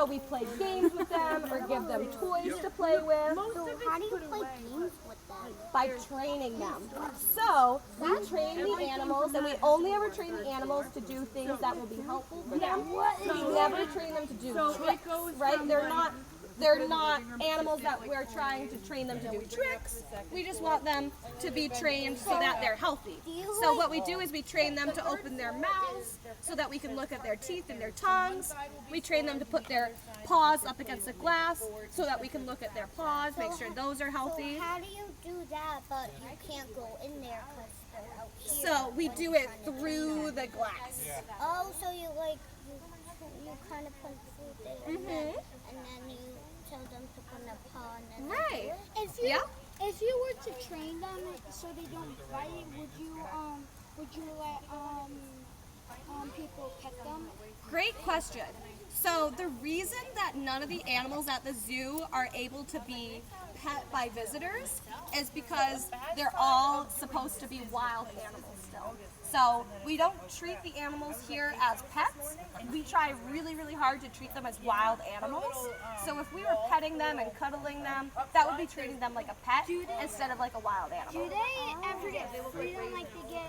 So we play games with them or give them toys to play with. So how do you play games with them? By training them. So we train the animals, and we only ever train the animals to do things that will be helpful for them. We never train them to do tricks, right? They're not animals that we're trying to train them to do tricks. We just want them to be trained so that they're healthy. So what we do is we train them to open their mouths so that we can look at their teeth and their tongues. We train them to put their paws up against the glass so that we can look at their paws, make sure those are healthy. So how do you do that, but you can't go in there because they're out here? So we do it through the glass. Oh, so you kind of put food there, and then you tell them to put a paw, and then Right. If you were to train them so they don't bite, would you let people pet them? Great question. So the reason that none of the animals at the zoo are able to be pet by visitors is because they're all supposed to be wild animals still. So we don't treat the animals here as pets. We try really, really hard to treat them as wild animals. So if we were petting them and cuddling them, that would be treating them like a pet instead of like a wild animal. Do they ever get freedom, like they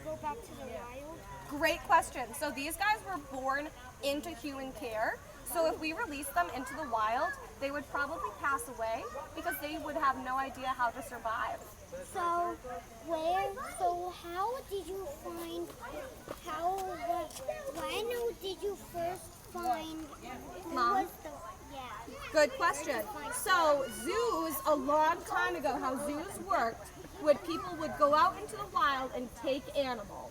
go back to the wild? Great question. So these guys were born into human care. So if we release them into the wild, they would probably pass away because they would have no idea how to survive. So how did you find, when did you first find, Mom? Good question. So zoos, a long time ago, how zoos worked, people would go out into the wild and take animals.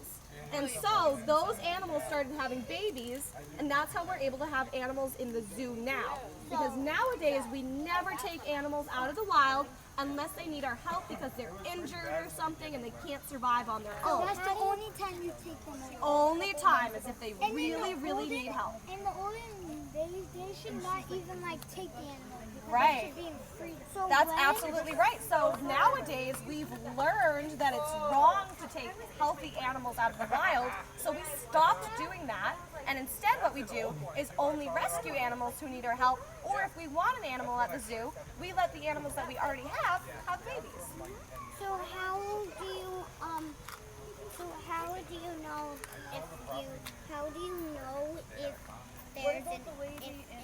And so those animals started having babies, and that's how we're able to have animals in the zoo now. Because nowadays we never take animals out of the wild unless they need our help because they're injured or something and they can't survive on their own. That's the only time you take them out. Only time is if they really, really need help. In the olden days, they should not even take the animal. Right. They should be in freedom. That's absolutely right. So nowadays we've learned that it's wrong to take healthy animals out of the wild, so we stopped doing that, and instead what we do is only rescue animals who need our help, or if we want an animal at the zoo, we let the animals that we already have babies. So how do you know if there's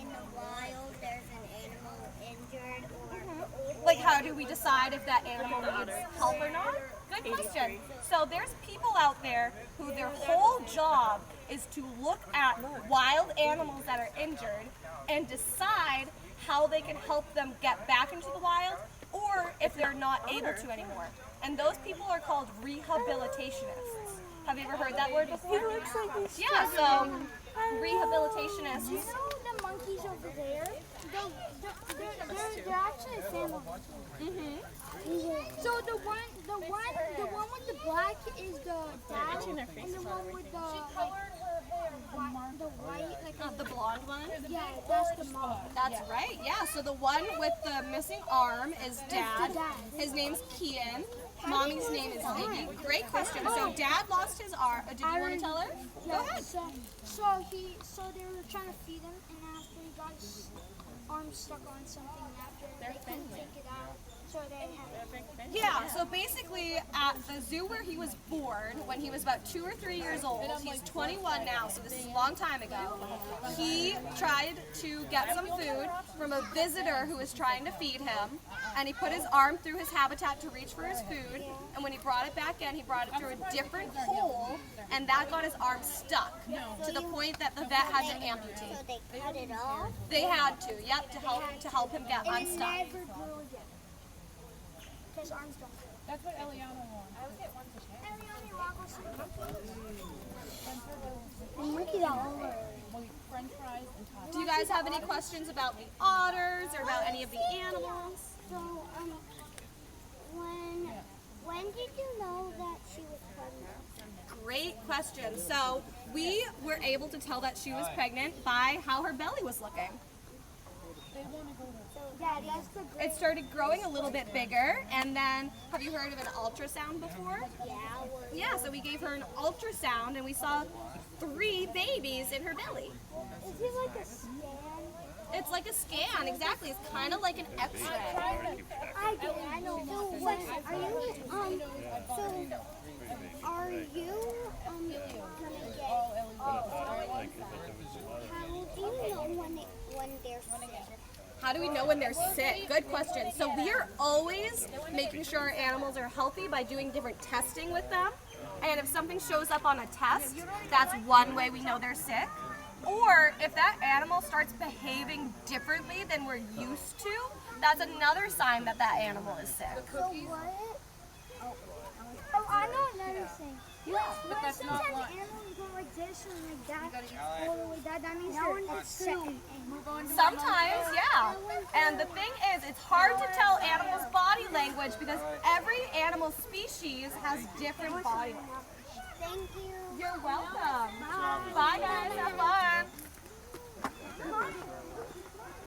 in the wild there's an animal injured or Like, how do we decide if that animal needs help or not? Good question. So there's people out there who their whole job is to look at wild animals that are injured and decide how they can help them get back into the wild or if they're not able to anymore. And those people are called rehabilitationists. Have you ever heard that word before? Yeah, so rehabilitationists. You know the monkeys over there? They're actually a family. So the one with the black is the dad, and the one with the white, The blonde one? Yeah, that's the mom. That's right, yeah. So the one with the missing arm is Dad. His name's Kian. Mommy's name is Ziggy. Great question. So Dad lost his arm. Did you want to tell her? Go ahead. So they were trying to feed him, and after he got his arm stuck on something, after they couldn't take it out, so they had. Yeah, so basically at the zoo where he was born, when he was about 2 or 3 years old, he's 21 now, so this is a long time ago, he tried to get some food from a visitor who was trying to feed him, and he put his arm through his habitat to reach for his food, and when he brought it back in, he brought it through a different hole, and that got his arm stuck, to the point that the vet had to amputate. So they cut it off? They had to, yep, to help him get And it unstuck. never grew again. His arms don't grow. That's what Eliana wants. I would get one to check. The monkey all over. French fries and tacos. Do you guys have any questions about the otters or about any of the animals? So when did you know that she was pregnant? Great question. So we were able to tell that she was pregnant by how her belly was looking. It started growing a little bit bigger, and then, have you heard of an ultrasound before? Yeah, so we gave her an ultrasound, and we saw 3 babies in her belly. Is it like a scan? It's like a scan, exactly. It's kind of like an X-ray. I get it. I know. So what are you so are you gonna get how do you know when they're sick? How do we know when they're sick? Good question. So we are always making sure our animals are healthy by doing different testing with them. And if something shows up on a test, that's one way we know they're sick. Or if that animal starts behaving differently than we're used to, that's another sign that that animal is sick. So what? Oh, I know another thing. Yeah. But that's sometimes animals go like this and like that, all the way that. That means they're sick. Sometimes, yeah. And the thing is, it's hard to tell animals' body language because every animal species has different body language. Thank you. You're welcome. Bye guys, have fun.